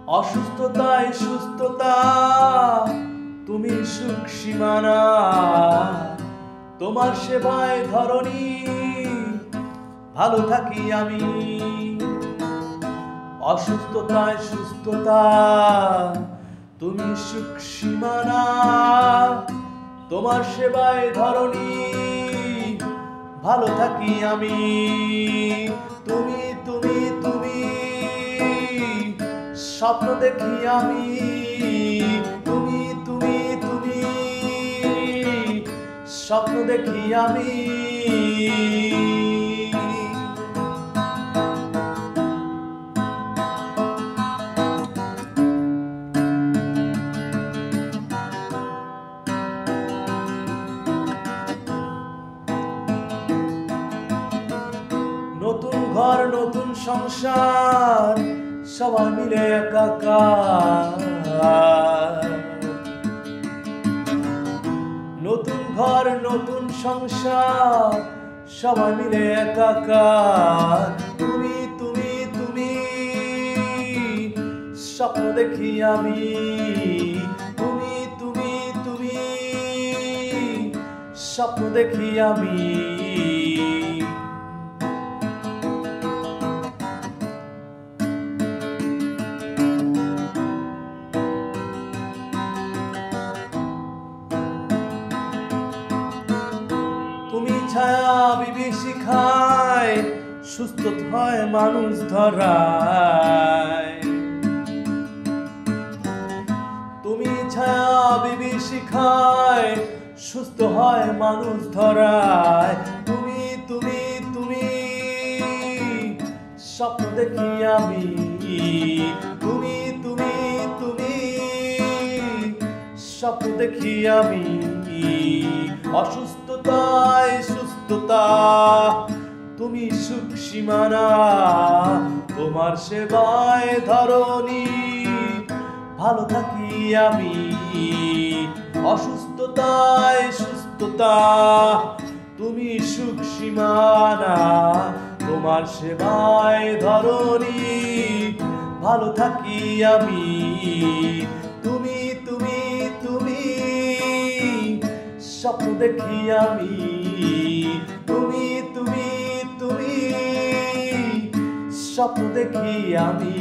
অসুস্থতায় সুস্থতা, তুমি সুখ সীমানা। তোমার সেবায় ধরণী, ভালো থাকি আমি। অসুস্থতায় সুস্থতা, তুমি সুখ সীমানা। তোমার সেবায় ধরণী, ভালো থাকি আমি। তুমি তুমি তুমি স্বপ্ন দেখি আমি। তুমি তুমি তুমি স্বপ্ন দেখি আমি। নতুন ঘর নতুন সংসার, সবাই মিলে একাকার। নতুন ঘর নতুন সংসার, সবাই মিলে একাকার। তুমি তুমি তুমি স্বপ্ন দেখি আমি। তুমি তুমি তুমি স্বপ্ন দেখি আমি। তুমি ছায়া বিভীষিকায়, সুস্থ হয় মানুষ ধরায়। তুমি ছায়া বিভীষিকায়, সুস্থ হয় মানুষ ধরায়। তুমি তুমি তুমি স্বপ্ন দেখি আমি। তুমি তুমি তুমি স্বপ্ন দেখি আমি। অসুস্থতায় সুস্থতা, তুমি সুখ সীমানা। তোমার সেবায় ধরণী, ভালো থাকি আমি। অসুস্থতায় সুস্থতা, তুমি সুখ সীমানা। তোমার সেবায় ধরণী, ভালো থাকি আমি। তুমি তুমি তুমি স্বপ্ন দেখি আমি। তুমি তুমি তুমি স্বপ্ন দেখি আমি।